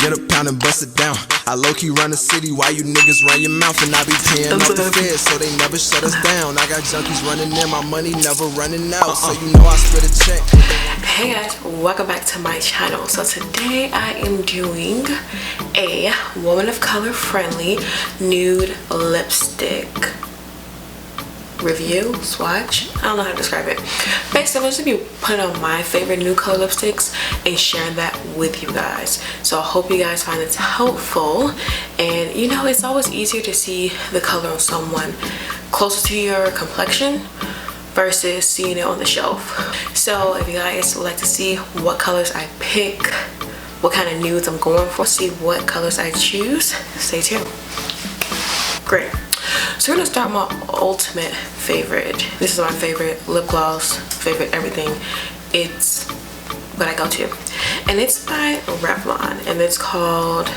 Get a pound and bust it down. I low-key run the city while you niggas run your mouth. And I be paying off the feds so they never shut us down. I got junkies running in, my money never running out. So you know I split a check. Hey guys, welcome back to my channel. So today I am doing a woman of color friendly nude lipstick review, swatch. I don't know how to describe it. Basically, I'm just gonna be putting on my favorite nude color lipsticks and sharing that with you guys. So I hope you guys find this helpful. And you know, it's always easier to see the color on someone closer to your complexion versus seeing it on the shelf. So if you guys would like to see what colors I pick, what kind of nudes I'm going for, see what colors I choose, stay tuned. Great. So we're gonna start my ultimate favorite. This is my favorite lip gloss, favorite everything. It's what I go to. And it's by Revlon and it's called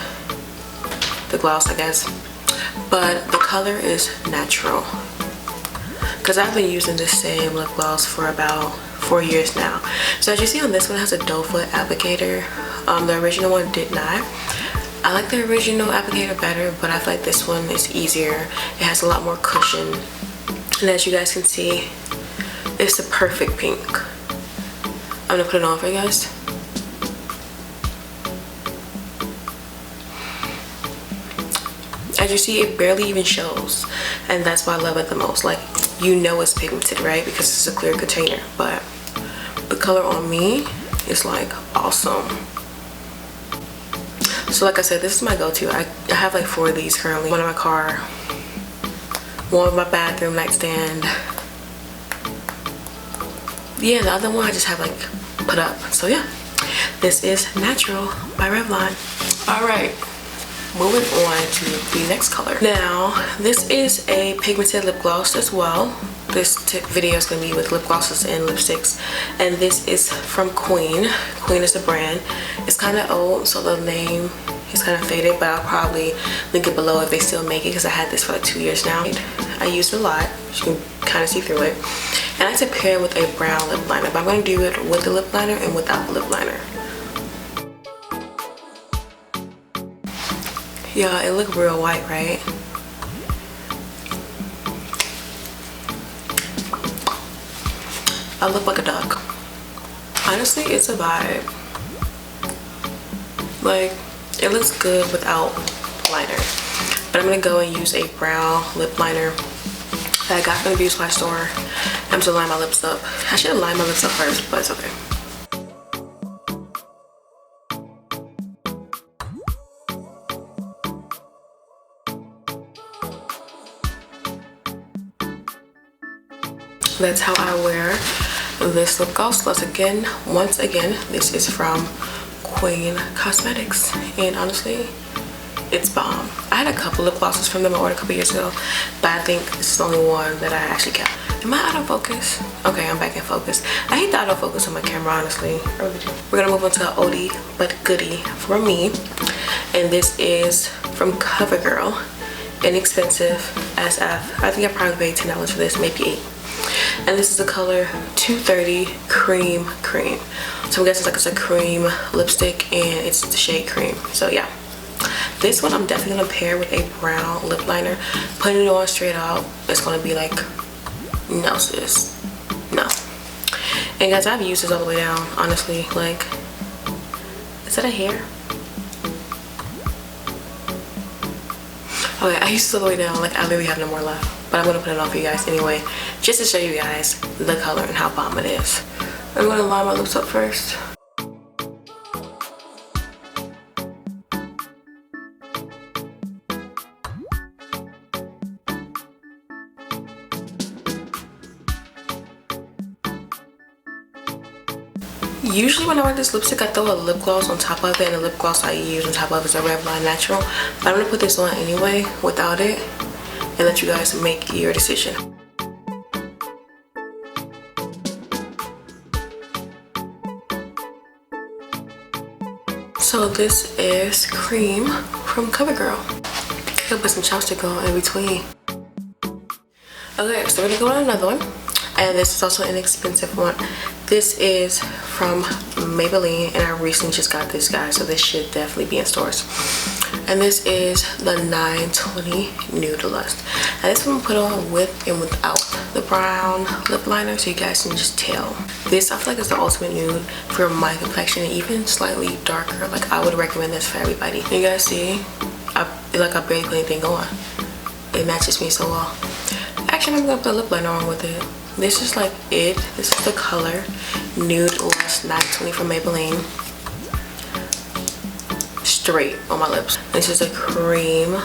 the gloss, I guess. But the color is natural. Because I've been using the same lip gloss for about 4 years now. So as you see on this one, it has a doe foot applicator. The original one did not. I like the original applicator better, but I feel like this one is easier. It has a lot more cushion. And as you guys can see, it's the perfect pink. I'm gonna put it on for you guys. As you see, it barely even shows. And that's why I love it the most. Like, you know it's pigmented, right? Because it's a clear container. But the color on me is like awesome. So like I said, this is my go-to. I have like 4 of these currently. One in my car, one in my bathroom nightstand. Yeah, the other one I just have like put up. So yeah, this is Natural by Revlon. All right, moving on to the next color. Now, this is a pigmented lip gloss as well. This video is going to be with lip glosses and lipsticks, and this is from Kween. Kween is the brand. It's kind of old, so the name is kind of faded, but I'll probably link it below if they still make it, because I had this for like 2 years now. I use it a lot. You can kind of see through it. And I like to pair it with a brown lip liner, but I'm going to do it with the lip liner and without the lip liner. Yeah, it look real white, right? I look like a duck. Honestly, it's a vibe. Like, it looks good without liner. But I'm gonna go and use a brown lip liner that I got from the beauty supply store. I'm just gonna line my lips up. I should have lined my lips up first, but it's okay. That's how I wear this lip gloss. Once again, this is from Kween Cosmetics, and honestly, it's bomb. I had a couple lip glosses from them I ordered a couple years ago, but I think this is the only one that I actually kept. Am I out of focus? Okay, I'm back in focus. I hate the autofocus on my camera, honestly. I really do. We're gonna move on to an oldie but goodie for me, and this is from CoverGirl. Inexpensive SF. I think I probably paid $10 for this, maybe $8. And this is the color 230 Cream. So I guess it's a cream lipstick, and it's the shade cream. So yeah, this one I'm definitely gonna pair with a brown lip liner. Putting it on straight out, it's gonna be like, no sis, no. And guys, I've used this all the way down, honestly. Like, is that a hair? Okay, I used this all the way down. Like, I literally have no more left. But I'm gonna put it on for you guys anyway, just to show you guys the color and how bomb it is. I'm gonna line my lips up first. Usually when I wear this lipstick, I throw a lip gloss on top of it, and the lip gloss I use on top of it is a Revlon Natural. But I'm gonna put this on anyway without it, and let you guys make your decision. So this is Cream from CoverGirl. I'll put some chapstick on in between. Okay, so we're gonna go on another one. And this is also an inexpensive one. This is from Maybelline, and I recently just got this, guys, so this should definitely be in stores. And this is the 920 Nude Lust. And this one I'm put on with and without the brown lip liner, so you guys can just tell. This I feel like is the ultimate nude for my complexion, and even slightly darker. Like, I would recommend this for everybody. You guys see, I barely put anything on. It matches me so well. Actually, I'm gonna put a lip liner on with it. This is like it. This is the color Nude Lust 920 from Maybelline. Straight on my lips. This is a cream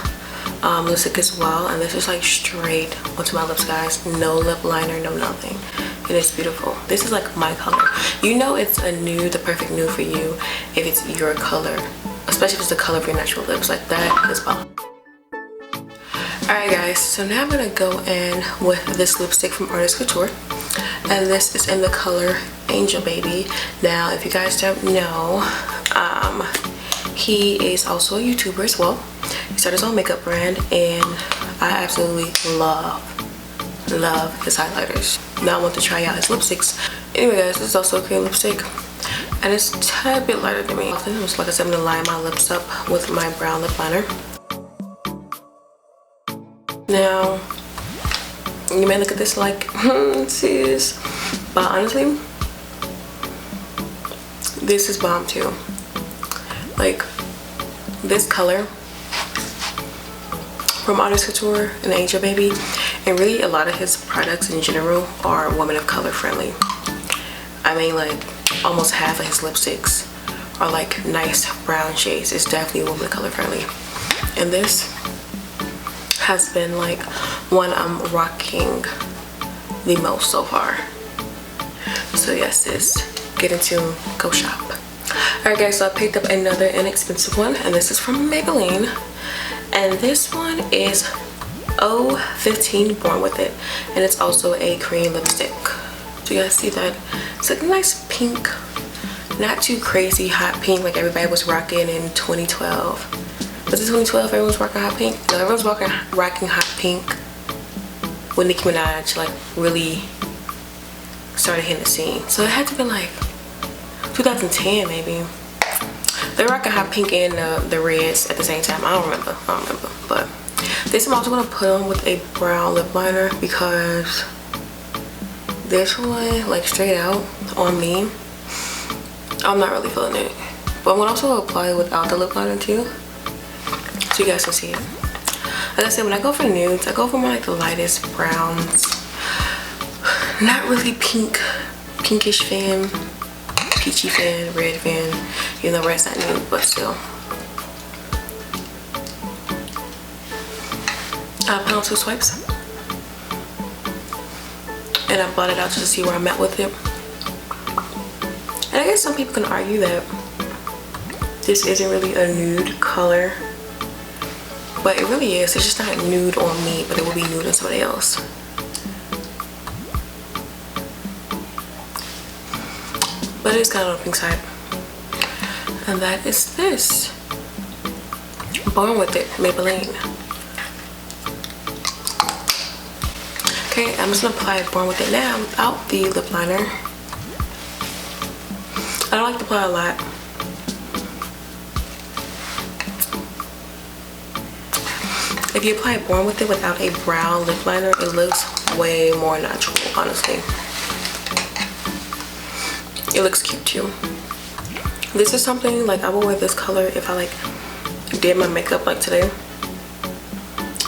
lipstick as well, and this is like straight onto my lips, guys. No lip liner, no nothing. It is beautiful. This is like my color. You know it's a nude, the perfect nude for you if it's your color, especially if it's the color of your natural lips. Like, that is bomb. Alright guys, so now I'm gonna go in with this lipstick from Artist Couture, and this is in the color Angel Baby. Now, if you guys don't know, he is also a YouTuber as well. He started his own makeup brand, and I absolutely love his highlighters. Now I want to try out his lipsticks. Anyway guys, this is also a cream lipstick, and it's a tad bit lighter than me. Often, like I said, I'm gonna line my lips up with my brown lip liner. Now, you may look at this like, sis, but honestly, this is bomb too. Like, this color from Artist Couture and Angel Baby, and really a lot of his products in general are women of color friendly. I mean, like, almost half of his lipsticks are like nice brown shades. It's definitely women of color friendly. And this has been like one I'm rocking the most so far. So yes, sis, get into, go shop. Alright guys, so I picked up another inexpensive one, and this is from Maybelline, and this one is 015 Born With It, and it's also a cream lipstick. Do you guys see that? It's like a nice pink, not too crazy hot pink like everybody was rocking in 2012. Was it 2012 everyone was rocking hot pink? No, everyone was rocking hot pink when Nicki Minaj like really started hitting the scene. So it had to be like 2010 maybe. They were rocking hot pink and the reds at the same time. I don't remember. But this I'm also gonna put on with a brown lip liner, because this one, like, straight out on me, I'm not really feeling it. But I'm gonna also apply it without the lip liner too, so you guys can see it. Like I said, when I go for nudes, I go for more like the lightest browns. Not really pinkish fan, peachy fan, red fan. You know, red's not nude, but still. I put on 2 swipes, and I blot it out just to see where I'm at with it. And I guess some people can argue that this isn't really a nude color, but it really is. It's just not nude on me, but it will be nude on somebody else. But it's kind of on the pink side. And that is this. Born With It, Maybelline. Okay, I'm just gonna apply Born With It now without the lip liner. I don't like to apply a lot. If you apply Born With It without a brown lip liner, it looks way more natural, honestly. It looks cute too. This is something like I would wear this color if I like did my makeup like today.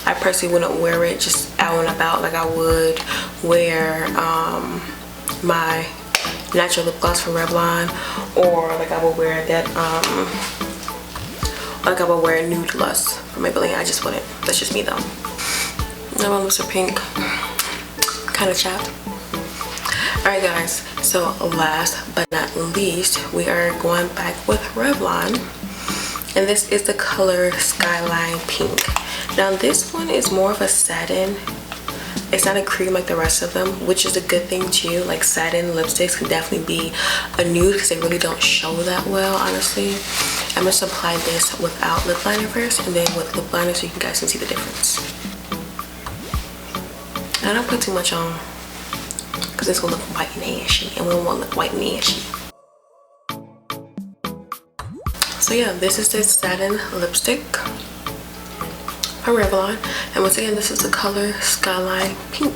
I personally wouldn't wear it just out and about like I would wear my natural lip gloss from Revlon, or like I would wear that like I would wear Nude Lust from Maybelline. I just wouldn't. That's just me though. Now my lips are pink, kind of chapped. Alright guys, so last but not least, we are going back with Revlon, and this is the color Skyline Pink. Now this one is more of a satin. It's not a cream like the rest of them, which is a good thing too. Like, satin lipsticks can definitely be a nude because they really don't show that well, honestly. I'm just gonna apply this without lip liner first, and then with lip liner so you guys can see the difference. I don't put too much on. because it's gonna look white and ashy, and we don't want to look white and ashy. So yeah, this is the satin lipstick from Revlon, and once again, this is the color Skyline Pink.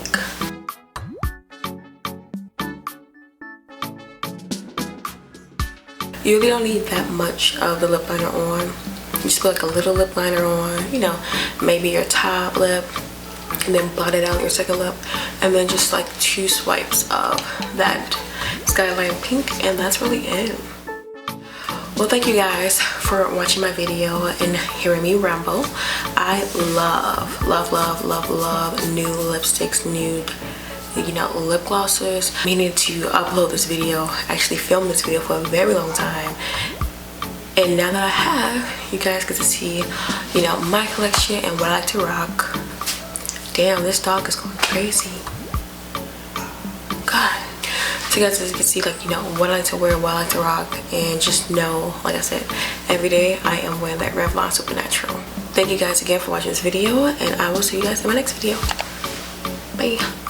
You really don't need that much of the lip liner on. You just put like a little lip liner on, you know, maybe your top lip, and then blot it out your second lip, and then just like 2 swipes of that Skyline Pink, and that's really it. Well, thank you guys for watching my video and hearing me ramble. I love nude lipsticks, nude, you know, lip glosses. Meaning to upload this video, actually film this video for a very long time. And now that I have, you guys get to see, you know, my collection and what I like to rock. Damn, this dog is going crazy. God. So you guys can see, like, you know, what I like to wear, what I like to rock, and just know, like I said, every day I am wearing that Revlon Supernatural. Thank you guys again for watching this video, and I will see you guys in my next video. Bye.